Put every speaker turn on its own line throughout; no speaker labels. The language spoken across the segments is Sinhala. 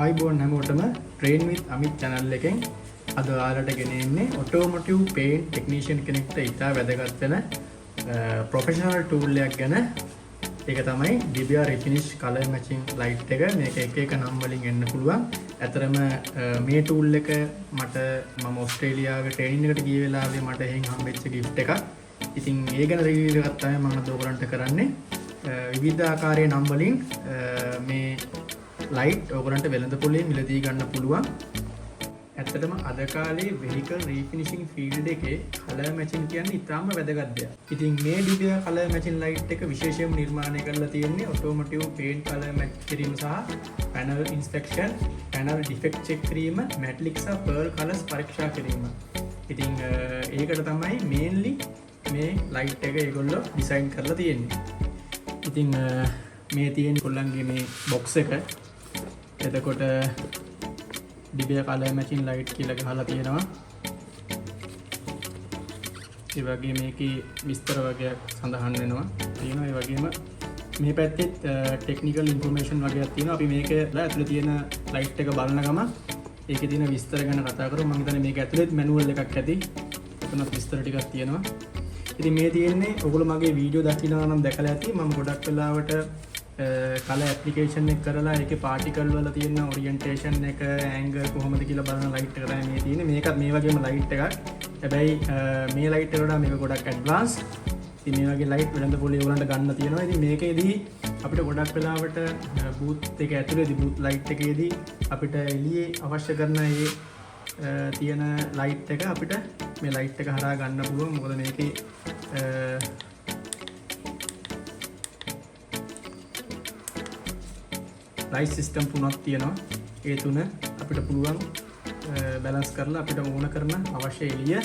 ආයිබෝන් හැමෝටම train with Amit channel එකෙන් අද ඔයාලට ගෙන එන්නේ automotive paint technician කෙනෙක්ට ඉතා වැදගත් වෙන professional tool එකක් ගැන. ඒක තමයි Dibia refinish color matching light එක. මේක එක එක නම් වලින් එන්න පුළුවන්. ඇතරම මේ tool එක මම ඕස්ට්‍රේලියාවේ training එකට ගිය වෙලාවේ මට එහෙන් හම්බෙච්ච gift එකක්. ඉතින් ඒ ගැන review එකක් තමයි මම අද ඔයගලන්ට කරන්නේ. විවිධ ආකාරයේ නම් වලින් මේ ලයිට් ඔයගලන්ට වෙළඳ පොලේ මිලදී ගන්න පුළුවන්. ඇත්තටම අද කාලේ vehicle refinishing field එකේ color matching කියන්නේ ඉතාම වැදගත් දෙයක්. ඉතින් මේ Dibia color matching light එක විශේෂයෙන්ම නිර්මාණය කරලා තියෙන්නේ automotive paint color match කිරීම සහ panel inspection, panel defect check කිරීම, metallic සහ pearl colors පරීක්ෂා කිරීම. ඉතින් ඒකට තමයි mainly මේ light එක ඒගොල්ලෝ design කරලා තියෙන්නේ. ඉතින් මේ තියෙන කොල්ලන්ගේ මේ box එක එතකොට Dibia color matching light කියලා ගහලා තියෙනවා. ඒ වගේ මේකේ විස්තර වගේක් සඳහන් වෙනවා. තියෙනවා ඒ වගේම මේ පැත්තෙත් technical information වගේක් තියෙනවා. අපි මේක ඇතුලේ තියෙන light එක බලන ගම ඒකේ තියෙන විස්තර ගැන කතා කරමු. මම හිතන්නේ මේක ඇතුලේ manual එකක් ඇති. එතනත් විස්තර ටිකක් තියෙනවා. ඉතින් මේ තියෙන්නේ ඔයගොල්ලෝ මගේ වීඩියෝ දකිනවා නම් දැකලා ඇති. මම ගොඩක් වෙලාවට color application එක කරලා ඒකේ particle වල තියෙන orientation එක angle කොහොමද කියලා බලන light එක තමයි මේ තියෙන්නේ. මේකත් මේ වගේම light එකක්. හැබැයි මේ light එකට වඩා මේක ගොඩක් advance. ඉතින් මේ වගේ light වෙළඳ පොලේ ඔයගලන්ට ගන්න තියෙනවා. ඉතින් මේකේදී අපිට ගොඩක් වෙලාවට booth එක ඇතුලේදී booth light එකේදී අපිට එළියේ අවශ්‍ය කරන ඒ තියෙන light එක අපිට මේ light එක හරහා ගන්න පුළුවන්. මොකද මේකේ light system තුනක් තියෙනවා. ඒ තුන අපිට පුළුවන් balance කරලා අපිට ඕන කරන අවශ්‍ය එළිය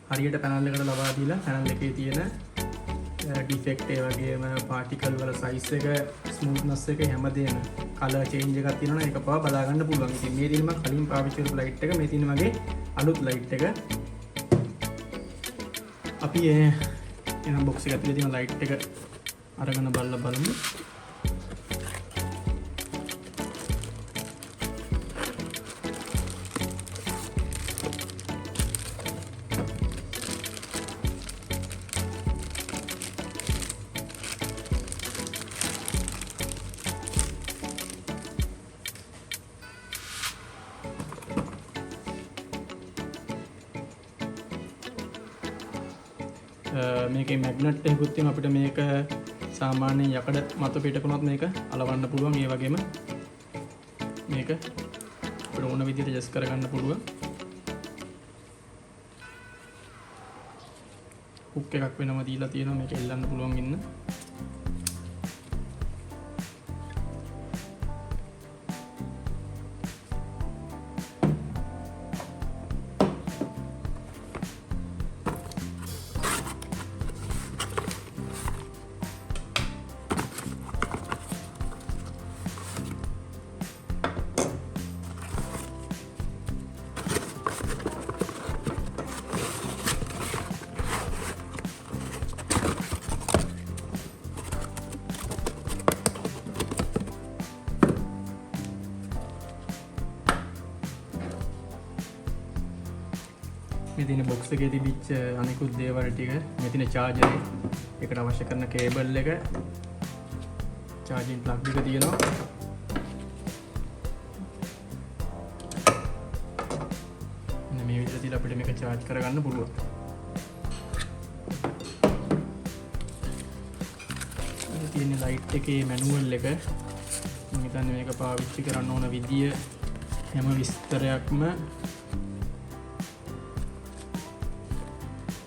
හරියට panel එකට ලබා දීලා panel එකේ තියෙන defect ඒ වගේම particle වල size එක, smoothness එක හැමදේම color change එකක් තියෙනවා. ඒක පවා බලා ගන්න පුළුවන්. ඉතින් මේ තියෙන මම කලින් පාවිච්චි කරපු light එක, මේ තියෙන මගේ අලුත් light එක. අපි එන box එක ඇතුලේ තියෙන light එක අරගෙන බලලා බලමු. මේකේ මැග්නට් එකකුත් තියෙනවා. අපිට මේක සාමාන්‍යයෙන් යකඩ මත පිටකුණත් මේක අලවන්න පුළුවන්. ඒ වගේම මේක අපිට ඕන විදිහට ඇඩ්ජස්ට් කරගන්න පුළුවන්. හුක් එකක් වෙනම දීලා තියෙනවා. මේක එල්ලන්න පුළුවන් ඉන්න. මේ තියෙන box එකේ තිබිච්ච අනිකුත් දේවල් ටික, මේ තියෙන charger එක, ඒකට අවශ්‍ය කරන cable එක, charging plug එක තියෙනවා. මේ විදිහට තියලා අපිට මේක charge කරගන්න පුළුවන්. මේ තියෙන light එකේ manual එක, මම හිතන්නේ මේක පාවිච්චි කරන්න ඕන විදිය හැම විස්තරයක්ම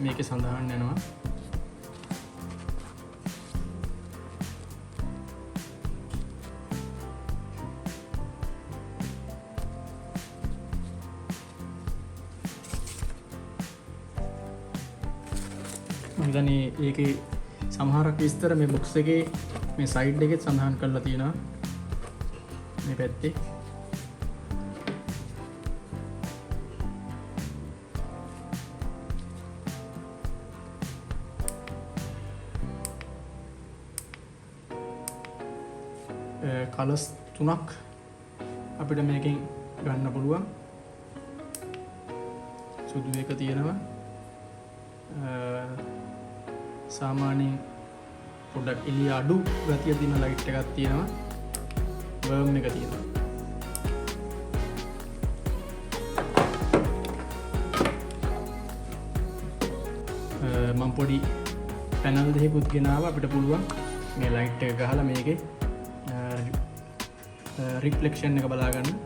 මේකේ සඳහන් වෙනවා. මම දන්නේ ඒකේ සමහරක් විස්තර මේ box එකේ මේ side එකේ සඳහන් කරලා තියෙනවා. මේ පැත්තේ කලස් තුනක් අපිට මේකෙන් ගන්න පුළුවන්. සුදු එක තියෙනවා. සාමාන්‍යයෙන් පොඩ්ඩක් එළිය අඩු ගතිය තියෙන ලයිට් එකක් තියෙනවා. වර්ම් එක තියෙනවා. මම පොඩි පැනල් දෙකකුත් ගෙනාවා. අපිට පුළුවන් මේ ලයිට් එක ගහලා මේකේ රිෆ්ලෙක්ෂන් එක බලා ගන්න.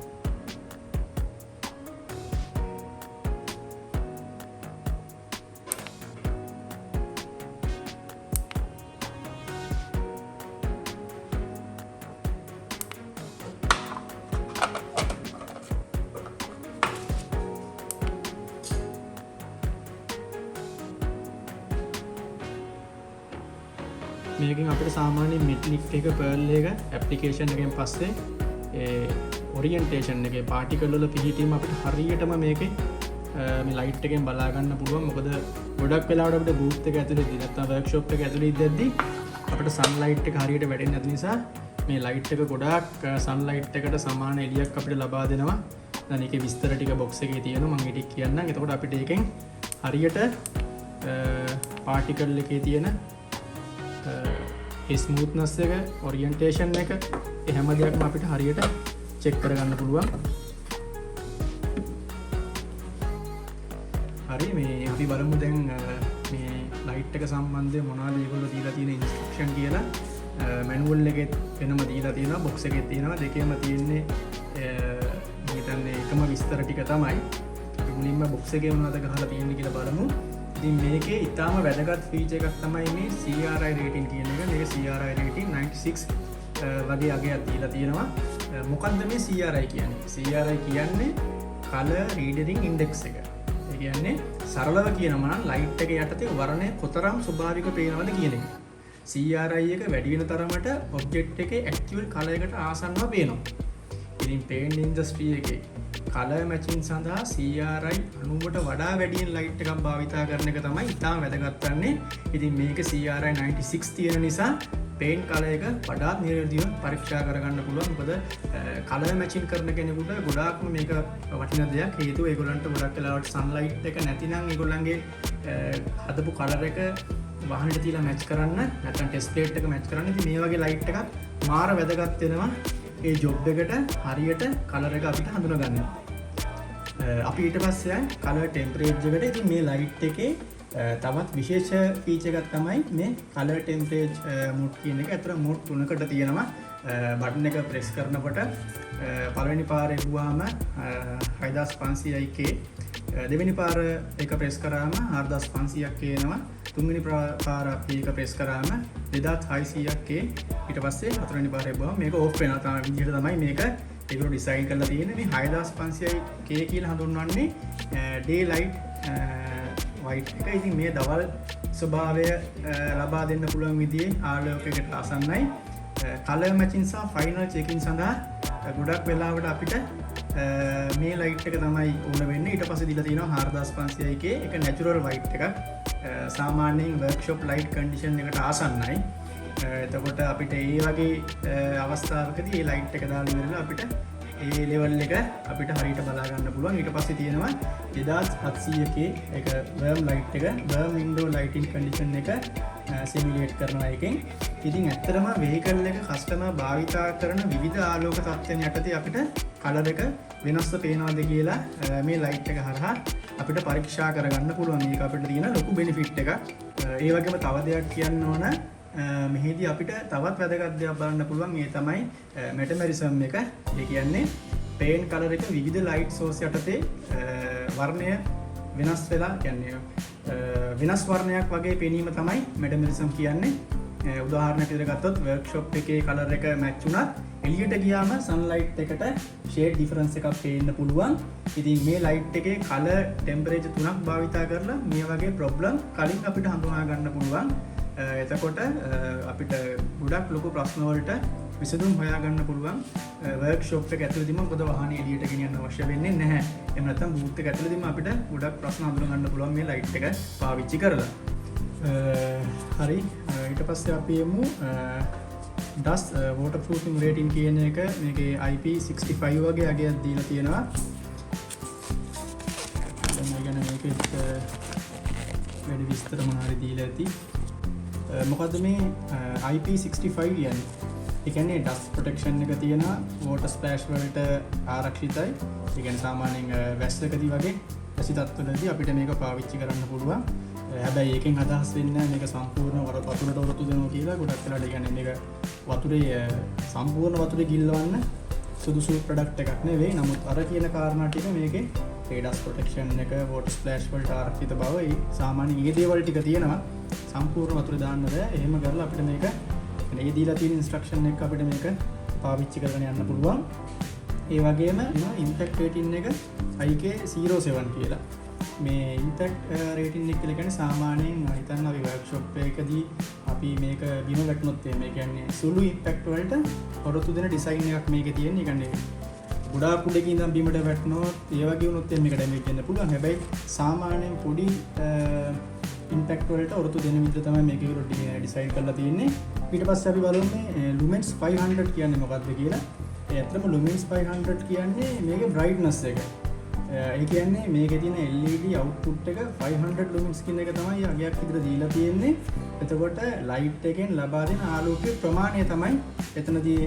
මේකින් අපිට සාමාන්‍ය මෙට්ලික් එක පර්ල් එක ඇප්ලිකේෂන් එකෙන් පස්සේ ඔරියන්ටේෂන් එකේ පාටිකල් වල පිහිටීම අපිට හරියටම මේකේ මේ ලයිට් එකෙන් බලා ගන්න පුළුවන්. මොකද ගොඩක් වෙලාවට අපිට බූත් එක ඇතුළේදී නැත්නම් වර්ක්ෂොප් එක ඇතුළේ ඉඳද්දී අපිට සන්ලයිට් එක හරියට වැටෙන්නේ නැති නිසා මේ ලයිට් එක ගොඩාක් සන්ලයිට් එකට සමාන එළියක් අපිට ලබා දෙනවා. දැන් ඒකේ විස්තර ටික බොක්ස් එකේ තියෙනවා. මම ටික කියන්නම්. එතකොට අපිට ඒකෙන් හරියට පාටිකල් එකේ තියෙන ස්මූත්නස් එක, ඔරියන්ටේෂන් එක, ඒ හැම දෙයක්ම අපිට හරියට චෙක් කරගන්න පුළුවන්. හරි, මේ අපි බලමු දැන් මේ ලයිට් එක සම්බන්ධයෙන් මොනවද ඒගොල්ලෝ දීලා තියෙන ඉන්ස්ට්‍රක්ෂන් කියලා. මැනුවල් එකේ වෙනම දීලා තියෙනවා, බොක්ස් එකේ තියෙනවා, දෙකේම තියෙන්නේ මම හිතන්නේ එකම විස්තර ටික තමයි. අපි මුලින්ම බොක්ස් එකේ මොනවද ගහලා තියෙන්නේ කියලා බලමු. ඉතින් මේකේ ඉතාම වැදගත් ෆීචර් එකක් තමයි මේ CRI රේටින් කියන එක. මේක CRI රේටින් 96 වගේ අගයක් දීලා තියෙනවා. මොකක්ද මේ CRI කියන්නේ? CRI කියන්නේ color rendering index එක. ඒ කියන්නේ සරලව කියනවා නම් ලයිට් එක යටතේ වර්ණය කොතරම් ස්වභාවික පේනවද කියන එක. CRI එක වැඩි වෙන තරමට ඔබ්ජෙක්ට් එකේ ඇක්චුවල් කලර් එකට ආසන්නව පේනවා. ඉතින් පේන්ට් ඉන්ඩස්ට්‍රි එකේ කලර් මැචින් සඳහා CRI 90ට වඩා වැඩියෙන් ලයිට් එකක් භාවිතා කරන එක තමයි ඉතාම වැදගත් වන්නේ. ඉතින් මේක CRI 96 තියෙන නිසා පේන්ට් කලර් එක වඩාත් නිවැරදිව පරීක්ෂා කරගන්න පුළුවන්. මොකද කලර් මැචින් කරන කෙනෙකුට ගොඩාක්ම මේක වටින දෙයක්. හේතුව ඒගොල්ලන්ට ගොඩක් වෙලාවට සන්ලයිට් එක නැතිනම් ඒගොල්ලන්ගේ හදපු කලර් එක වාහනේට තියලා මැච් කරන්න නැත්නම් ටෙස්ට් ප්ලේට් එක මැච් කරන්න. ඉතින් මේ වගේ ලයිට් එකක් මාර වැදගත් වෙනවා. ඒ ජොබ් එකට හරියට කලර් එක අපිට හඳුනා ගන්න. අපි ඊට පස්සේ කලර් ටෙම්පරේචර් එකට ඉතින් මේ ලයිට් එකේ තවත් විශේෂ ෆීචර් එකක් තමයි මේ කලර් ටෙම්පරේචර් මෝඩ් කියන එක. අතර මෝඩ් තුනකට තියෙනවා. බටන් එක ප්‍රෙස් කරනකොට පළවෙනි පාර එවුවාම 6500ක් දෙවෙනි පාර එක ප්‍රෙස් කරාම 4500ක් එනවා. තුන්වෙනි පාර අපි එක ප්‍රෙස් කරාම 2600ක් ඊට පස්සේ හතරවෙනි පාර එවුවාම මේක ඕෆ් වෙනවා. තමයි විදිහට තමයි මේක ඒගොල්ලෝ ඩිසයින් කරලා තියෙන්නේ. මේ 6500K කියලා හඳුන්වන්නේ ඩේ ලයිට් වයිට් එක. ඉතින් මේ දවල් ස්වභාවය ලබා දෙන්න පුළුවන් විදිහේ ආලෝකයකට ආසන්නයි. කලර් මැචින් සහ ෆයිනල් චෙකින් සඳහා ගොඩක් වෙලාවට අපිට මේ ලයිට් එක තමයි ඕන වෙන්නේ. ඊට පස්සේ දීලා තියෙනවා 4500K එක නැචරල් වයිට් එකක්. සාමාන්‍යයෙන් වර්ක්ෂොප් ලයිට් කන්ඩිෂන් එකට ආසන්නයි. එතකොට අපිට ඒ වගේ අවස්ථාවකදී මේ ලයිට් එක දාලා ඉවරලා අපිට ඒ ලෙවල් එක අපිට හරියට බලා ගන්න පුළුවන්. ඊට පස්සේ තියෙනවා 2700K එක වර්ම් ලයිට් එක, වර්ම් වින්ඩෝ ලයිටින් කන්ඩිෂන් එක සිමියුලේට් කරනවා එකෙන්. ඉතින් ඇත්තටම වෙහිකල් එක කස්ටමර් භාවිතා කරන විවිධ ආලෝක තත්ත්වයන් යටතේ අපිට කලර් එක වෙනස්ව පේනවද කියලා මේ ලයිට් එක හරහා අපිට පරීක්ෂා කරගන්න පුළුවන්. මේක අපිට තියෙන ලොකු බෙනිෆිට් එකක්. ඒ වගේම තව දෙයක් කියන්න ඕන, මෙහිදී අපිට තවත් වැදගත් දෙයක් බලන්න පුළුවන්. ඒ තමයි මෙටමරිසම් එක. ඒ කියන්නේ පේන්ට් කලර් එක විවිධ ලයිට් සෝස් යටතේ වර්ණය වෙනස් වෙලා කියන්නේ වෙනස් වර්ණයක් වගේ පෙනීම තමයි මෙටමරිසම් කියන්නේ. උදාහරණයක් විදිහට ගත්තොත් වර්ක්ෂොප් එකේ කලර් එක මැච් වුණත් එළියට ගියාම සන්ලයිට් එකට ෂේඩ් ඩිෆරන්ස් එකක් පේන්න පුළුවන්. ඉතින් මේ ලයිට් එකේ කලර් ටෙම්පරේචර් තුනක් භාවිතා කරලා මේ වගේ ප්‍රොබ්ලම් කලින් අපිට හඳුනා ගන්න පුළුවන්. එතකොට අපිට ගොඩක් ලොකු ප්‍රශ්න වලට විසඳුම් හොයාගන්න පුළුවන් වර්ක්ෂොප් එක ඇතුළතදීම. මොකද වාහනේ එළියට ගෙනියන්න අවශ්‍ය වෙන්නේ නැහැ. එහෙම නැත්නම් බූත් එක ඇතුළතදීම අපිට ගොඩක් ප්‍රශ්න හඳුනා ගන්න පුළුවන් මේ ලයිට් එක පාවිච්චි කරලා. හරි, ඊට පස්සේ අපි යමු ඩස් waterproofing rating කියන එක මේකේ IP65 වගේ අගයක් දීලා තියෙනවා. දැන් මේ ගැන මේකෙත් වැඩි විස්තර මොනවාරි දීලා ඇති. මොකද්ද මේ IP65 කියන්නේ? ඒ කියන්නේ dust protection එක තියෙනවා, water splash වලට ආරක්ෂිතයි. ඒ කියන්නේ සාමාන්‍යයෙන් වැස්සකදී වගේ ඇසි තත්ත්වවලදී අපිට මේක පාවිච්චි කරන්න පුළුවන්. හැබැයි ඒකෙන් අදහස් වෙන්නේ මේක සම්පූර්ණ වතුරට ඔරොත්තු දෙනවා කියලා. ගොඩක් වෙලාට කියන්නේ මේක වතුරේ සම්පූර්ණ වතුරේ ගිල්ලවන්න සුදුසු ප්‍රොඩක්ට් එකක් නෙවෙයි. නමුත් අර කියන කාරණා ටික මේකේ ඒ dust protection එක, water splash වලට ආරක්ෂිත බව, ඒ සාමාන්‍ය මේ දේවල් ටික තියෙනවා. සම්පූර්ණ වතුරේ දාන්න බෑ. එහෙම කරලා අපිට මේක මේ දීලා තියෙන ඉන්ස්ට්‍රක්ෂන් එක අපිට මේක පාවිච්චි කරගෙන යන්න පුළුවන්. ඒ වගේම impact rating එක IK07 කියලා. මේ impact rating එක කියලා කියන්නේ සාමාන්‍යයෙන් හිතන්න අපි workshop එකකදී අපි මේක බිම වැටුනොත් මේ කියන්නේ සුළු impact වලට හොරතු දෙන ඩිසයින් එකක් මේකේ තියෙන. ඒ කියන්නේ ගොඩාක් උඩකින් ඉඳන් බිමට වැටුනොත් ඒ වගේ වුණොත් මේක ඩැමේජ් වෙන්න පුළුවන්. හැබැයි සාමාන්‍යයෙන් පොඩි ඉම්පැක්ට් වලට ඔරොත්තු දෙන විදිහට තමයි මේක ඩිසයින් කරලා තියෙන්නේ. ඊට පස්සේ අපි බලමු මේ lumens 500 කියන්නේ මොකක්ද කියලා. ඒ ඇත්තටම lumens 500 කියන්නේ මේකේ brightness එක. ඒ කියන්නේ මේකේ තියෙන LED output එක 500 lumens කියන එක තමයි අගයක් විතර දීලා තියෙන්නේ. එතකොට light එකෙන් ලබා දෙන ආලෝකයේ ප්‍රමාණය තමයි එතනදී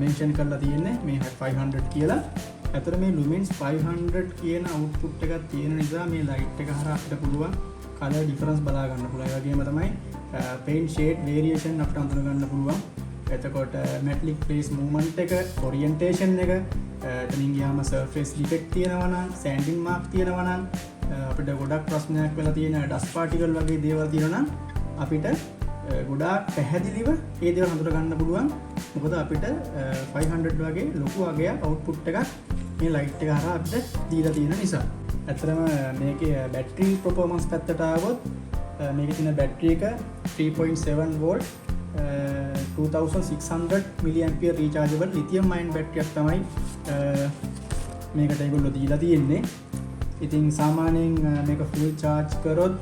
mention කරලා තියෙන්නේ මේ 500 කියලා. ඇත්තට මේ lumens 500 කියන output එකක් තියෙන නිසා මේ light එක හරහා අපිට පුළුවන් color difference බලා ගන්න පුළුවන්. ඒ වගේම තමයි paint shade variation අපිට අඳුන ගන්න පුළුවන්. එතකොට metallic place movement එක, orientation එක, එතනින් ගියාම surface defect තියෙනවා නම්, sanding mark තියෙනවා නම්, අපිට ගොඩක් ප්‍රශ්නයක් වෙලා තියෙන dust particle වගේ දේවල් තියෙනවා නම් අපිට ගොඩාක් පැහැදිලිව ඒ දේවල් හඳුන ගන්න පුළුවන්. මොකද අපිට 500 වගේ ලොකු අගයක් output එකක් මේ light එක හරහා අපිට දීලා තියෙන නිසා. ඇත්තටම මේකේ බැටරි performance පැත්තට ආවොත් මේකේ තියෙන බැටරි එක 3.7 volt 2600 mAh rechargeable lithium ion battery එකක් තමයි මේකට ඒගොල්ලෝ දීලා තියෙන්නේ. ඉතින් සාමාන්‍යයෙන් මේක full charge කරොත්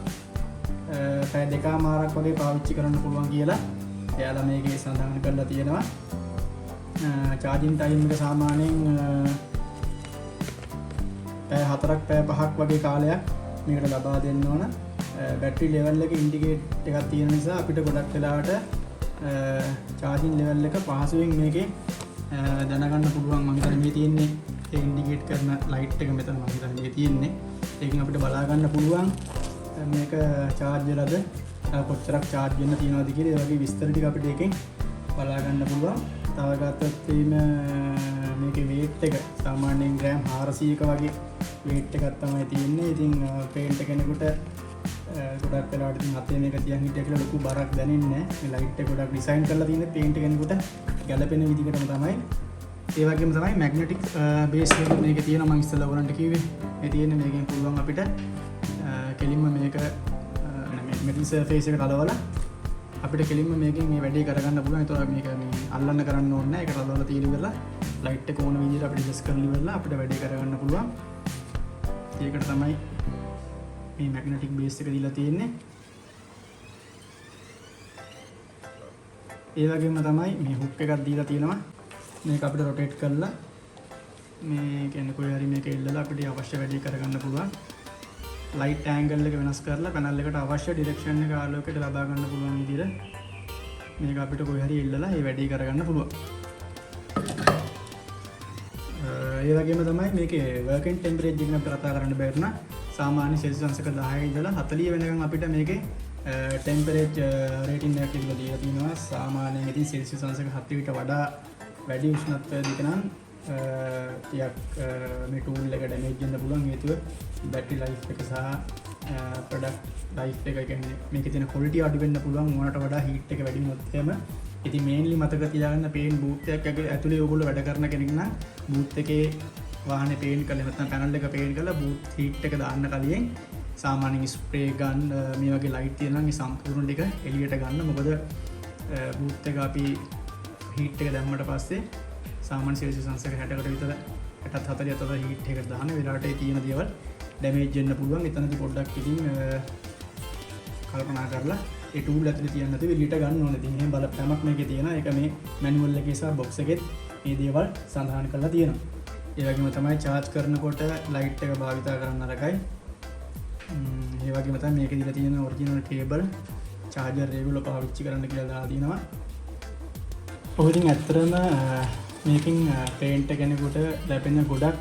පැය දෙකමාරක් වගේ පාවිච්චි කරන්න පුළුවන් කියලා එයාලා මේකේ සඳහන් කරලා තියෙනවා. charging time එක සාමාන්‍යයෙන් පැය 4ක් පැය 5ක් වගේ කාලයක් මේකට ලබා දෙන්න ඕන. බැටරි ලෙවල් එක ඉන්ඩිකේට් එකක් තියෙන නිසා අපිට ගොඩක් වෙලාවට charging level එක පහසුවෙන් මේකේ දැනගන්න පුළුවන්. මම හිතන්නේ මේ තියෙන්නේ ඒ ඉන්ඩිකේට් කරන ලයිට් එක මෙතන මම හිතන්නේ මේ තියෙන්නේ. ඒකෙන් අපිට බලා ගන්න පුළුවන් මේක charge වෙලාද කොච්චරක් charge වෙන්න තියෙනවද කියලා. ඒ වගේ විස්තර ටික අපිට ඒකෙන් බලා ගන්න පුළුවන්. තව ගත්තොත් මේකේ weight එක සාමාන්‍යයෙන් ග්‍රෑම් 400ක වගේ weight එකක් තමයි තියෙන්නේ. ඉතින් paint කෙනෙකුට ගොඩක් වෙලාවට ඉතින් අතේ මේක තියන් හිටිය කියලා ලොකු බරක් දැනෙන්නේ නැහැ. මේ ලයිට් එක ගොඩක් ඩිසයින් කරලා තියෙන්නේ paint කෙනෙකුට ගැලපෙන විදිහටම තමයි. ඒ වගේම තමයි magnetic base එක මේකේ තියෙනවා. මම ඉස්සෙල්ලා ඔයගලන්ට කිව්වේ මේ තියෙන්නේ මේකෙන් පුළුවන් අපිට කෙලින්ම මේක metal surface එකට අලවලා අපිට කෙලින්ම මේකෙන් මේ වැඩේ කරගන්න පුළුවන්. ඒතකොට මේක මේ අල්ලන්න කරන්න ඕනේ නැහැ. ඒකට අලවලා තියෙන ඉවරලා ලයිට් එක ඕන විදිහට අපිට adjust කරලා ඉවරලා අපිට වැඩේ කරගන්න පුළුවන්. ඒකට තමයි මේ magnetic base එක දීලා තියෙන්නේ. ඒ වගේම තමයි මේ hook එකක් දීලා තියෙනවා. මේක අපිට rotate කරලා මේ කියන්නේ කොහේ හරි මේක එල්ලලා අපිට අවශ්‍ය වැඩේ කරගන්න පුළුවන්. light angle එක වෙනස් කරලා panel එකට අවශ්‍ය direction එක ආලෝකයට ලබා ගන්න පුළුවන් විදිහට මේක අපිට කොහේ හරි එල්ලලා මේ වැඩේ කරගන්න පුළුවන්. ඒ වගේම තමයි මේකේ working temperature එක අපිට කතා කරන්න බැරි නම් සාමාන්‍ය සෙල්සියස් අංශක 10 ඉඳලා 40 වෙනකන් අපිට මේකේ temperature rating එකක් දීලා තියෙනවා. සාමාන්‍යයෙන් ඉතින් සෙල්සියස් අංශක 7ට වඩා වැඩි උෂ්ණත්වයක නම් ටිකක් මේ tool එක damage වෙන්න පුළුවන්. හේතුව battery life එක සහ product life එක කියන්නේ මේකේ තියෙන quality අඩු වෙන්න පුළුවන්. ඕනට වඩා heat එක වැඩි වුණොත් එහෙම. ඉතින් mainly මතක තියාගන්න paint booth එකක් ඇතුලේ ඕගොල්ලෝ වැඩ කරන කෙනෙක් නම් booth එකේ වාහනේ paint කරලා නැත්නම් panel එක paint කරලා booth heat එක දාන්න කලින් සාමාන්‍යයෙන් spray gun මේ වගේ light තියෙනවා නම් මේ සම්පූර්ණ ටික එළියට ගන්න. මොකද booth එක අපි heat එක දැම්මට පස්සේ සාමාන්‍ය සෙල්සියස් අංශක 60කට විතර 60 40 අතර heat එක දාන වෙලාවට ඒ තියෙන දේවල් damage වෙන්න පුළුවන්. එතනදී පොඩ්ඩක් ඉතින් කල්පනා කරලා ඒ ටූල් ඇතුලේ තියන්න නැතුව එළියට ගන්න ඕනේ. ඉතින් එහෙම බලපෑමක් මේකේ තියෙනවා. ඒක මේ මැනුවල් එකේ සහ බොක්ස් එකෙත් මේ දේවල් සඳහන් කරලා තියෙනවා. ඒ වගේම තමයි charge කරනකොට light එක භාවිතා කරන්න නරකයි. ඒ වගේම තමයි මේකේ දීලා තියෙන original cable charger regular පාවිච්චි කරන්න කියලා දාලා තියෙනවා. ඔය ඉතින් ඇත්තටම මේකෙන් paint කෙනෙකුට ලැබෙන ගොඩක්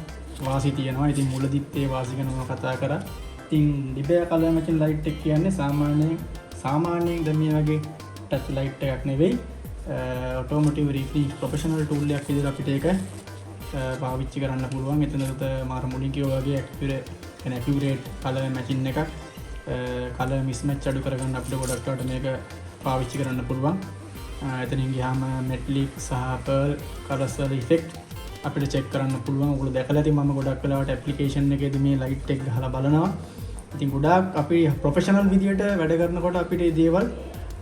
වාසි තියෙනවා. ඉතින් මුලදිත් ඒ වාසි ගැන මම කතා කරා. ඉතින් Dibea color matching light එක කියන්නේ සාමාන්‍යයෙන් දැන් මේ වගේ touch light එකක් නෙවෙයි. automotive refresh professional tool එකක් විදිහට අපිට ඒක පාවිච්චි කරන්න පුළුවන්. එතනට මාර මුලින් කිව්වා වගේ accurate color matching එකක් color mismatch අඩු කරගන්න අපිට ගොඩක් වට මේක පාවිච්චි කරන්න පුළුවන්. එතනින් ගියාම metallic සහ pearl colors වල effect අපිට check කරන්න පුළුවන්. ඔයගොල්ලෝ දැකලා ඉතින් මම ගොඩක් වෙලාවට application එකේදී මේ light එක ගහලා බලනවා. ඉතින් ගොඩාක් අපි professional විදියට වැඩ කරනකොට අපිට මේ දේවල්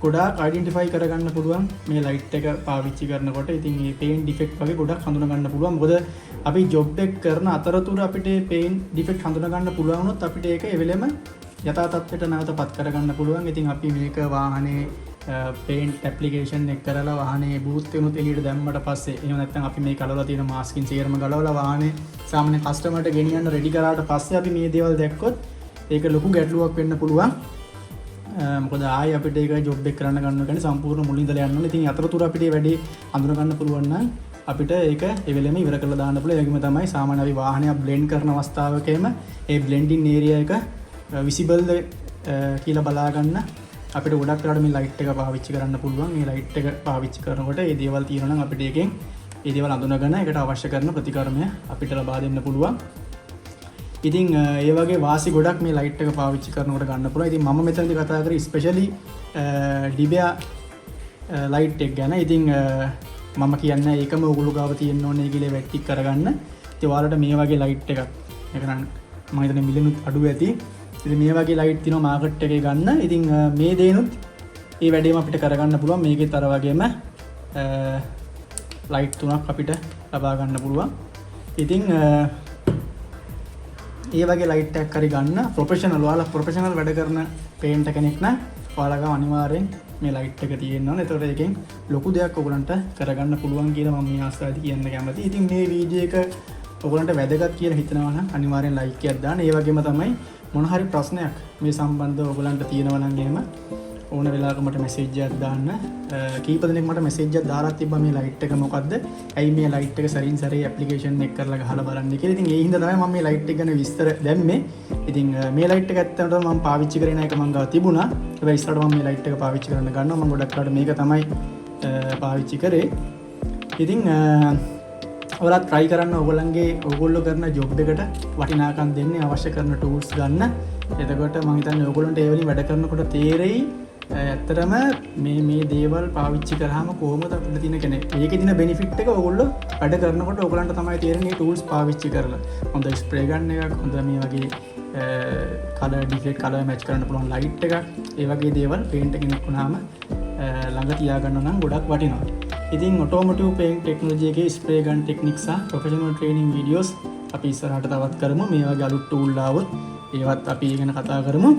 ගොඩාක් identify කරගන්න පුළුවන් මේ light එක පාවිච්චි කරනකොට. ඉතින් මේ paint defect වගේ ගොඩක් හඳුනා ගන්න පුළුවන්. මොකද අපි job එක කරන අතරතුර අපිට paint defect හඳුනා ගන්න පුළුවන් වුණොත් අපිට ඒක එවෙලෙම යථා තත්ත්වයට නැවතපත් කරගන්න පුළුවන්. ඉතින් අපි මේක වාහනේ paint application එක කරලා වාහනේ බූත් වෙනුත් එළියට දැම්මට පස්සේ එහෙම නැත්නම් අපි මේ කලවලා තියෙන මාස්කින් සේරම ගලවලා වාහනේ සාමාන්‍ය කස්ටමර්ට ගෙනියන්න රෙඩි කරාට පස්සේ අපි මේ දේවල් දැක්කොත් ඒක ලොකු ගැටලුවක් වෙන්න පුළුවන්. මොකද ආයි අපිට ඒක ජොබ් එක කරන්න ගන්න කියන්නේ සම්පූර්ණ මුලින් ඉඳලා යන්න ඕනේ. ඉතින් අතරතුර අපිට මේ වැඩේ අඳුන ගන්න පුළුවන් නම් අපිට ඒක එවෙලෙම ඉවර කරලා දාන්න පුළුවන්. ඒ වගේම තමයි සාමාන්‍ය අපි වාහනයක් බ්ලෙන්ඩ් කරන අවස්ථාවකෙම ඒ බ්ලෙන්ඩින් ඒරියා එක විසිබල්ද කියලා බලා ගන්න අපිට ගොඩක් වෙලාවට මේ ලයිට් එක පාවිච්චි කරන්න පුළුවන්. මේ ලයිට් එක පාවිච්චි කරනකොට මේ දේවල් තියෙනවා නම් අපිට ඒකෙන් මේ දේවල් අඳුනගෙන ඒකට අවශ්‍ය කරන ප්‍රතිකර්මය අපිට ලබා දෙන්න පුළුවන්. ඉතින් ඒ වගේ වාසි ගොඩක් මේ ලයිට් එක පාවිච්චි කරනකොට ගන්න පුළුවන්. ඉතින් මම මෙතනදී කතා කරේ ස්පෙෂලි Dibea ලයිට් එක ගැන. ඉතින් මම කියන්නේ ඒකම ඔයගොල්ලෝ ගාව තියෙන්න ඕනේ කියලා වැට්ටික් කරගන්න. ඉතින් ඔයාලට මේ වගේ ලයිට් එකක් ඒක නම් මම හිතන්නේ මිලියන අඩු ඇති. ඉතින් මේ වගේ ලයිට් තියෙනවා මාකට් එකේ ගන්න. ඉතින් මේ දේනොත් මේ වැඩේම අපිට කරගන්න පුළුවන්. මේකෙත් අර වගේම ලයිට් තුනක් අපිට ලබා ගන්න පුළුවන්. ඉතින් ඒ වගේ ලයිට් එකක් හරි ගන්න ප්‍රොෆෙෂනල් ඔයාලා ප්‍රොෆෙෂනල් වැඩ කරන පේන්ටර් කෙනෙක් නම් ඔයාලගම අනිවාර්යෙන් මේ ලයිට් එක තියෙන්න ඕනේ. ඒතකොට ඒකෙන් ලොකු දෙයක් ඔයගලන්ට කරගන්න පුළුවන් කියලා මම මේ ආස්වාදී කියන්න කැමතියි. ඉතින් මේ වීඩියෝ එක ඔයගලන්ට වැදගත් කියලා හිතනවා නම් අනිවාර්යෙන් ලයික් එකක් දාන්න. ඒ වගේම තමයි මොන හරි ප්‍රශ්නයක් මේ සම්බන්ධව ඔයගලන්ට තියෙනවා නම් එහෙම ඕන වෙලාවක මට මැසේජ් එකක් දාන්න. කීප දෙනෙක් මට මැසේජ් එකක් දාලා තිබ්බා මේ ලයිට් එක මොකද්ද? ඇයි මේ ලයිට් එක සරින් සරේ ඇප්ලිකේෂන් එක කරලා ගහලා බලන්න කියලා. ඉතින් ඒ හින්දා තමයි මම මේ ලයිට් එක ගැන විස්තර දැම්මේ. ඉතින් මේ ලයිට් එක ඇත්තටම මම පාවිච්චි කරේ නැහැ. ඒක මම ගාව තිබුණා. හැබැයි ඉස්සරහට මම මේ ලයිට් එක පාවිච්චි කරන්න ගන්නවා. මම ගොඩක් කාලෙ මේක තමයි පාවිච්චි කරේ. ඉතින් ඔයාලා try කරන්න ඔයගොල්ලෝ කරන job එකට වටිනාකම් දෙන්නේ අවශ්‍ය කරන tools ගන්න. එතකොට මම හිතන්නේ ඔයගොල්ලන්ට ඒ වලින් වැඩ කරනකොට තේරෙයි ඇත්තටම මේ දේවල් පාවිච්චි කරාම කොහොමද අපිට තියෙන කෙනෙක් මේකේ තියෙන benefit එක ඔයගොල්ලෝ වැඩ කරනකොට ඔයගොල්ලන්ට තමයි තේරෙන්නේ මේ tools පාවිච්චි කරලා. හොඳ spray gun එකක්, හොඳ මේ වගේ color defect color match කරන්න පුළුවන් light එකක්, ඒ වගේ දේවල් paint කෙනෙක් වුණාම ළඟ තියාගන්න නම් ගොඩක් වටිනවා. ඉතින් automotive paint technology එකේ spray gun techniques සහ professional training videos අපි ඉස්සරහට තවත් කරමු. මේ වගේ අලුත් tool ආවොත් ඒවත් අපි ගැන කතා කරමු.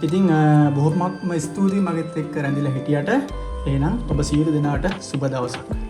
ඉතින් බොහොමත්ම ස්තුතියි මගෙත් එක්ක රැඳිලා හිටියට. එහෙනම් ඔබ සියලු දෙනාට සුබ දවසක්.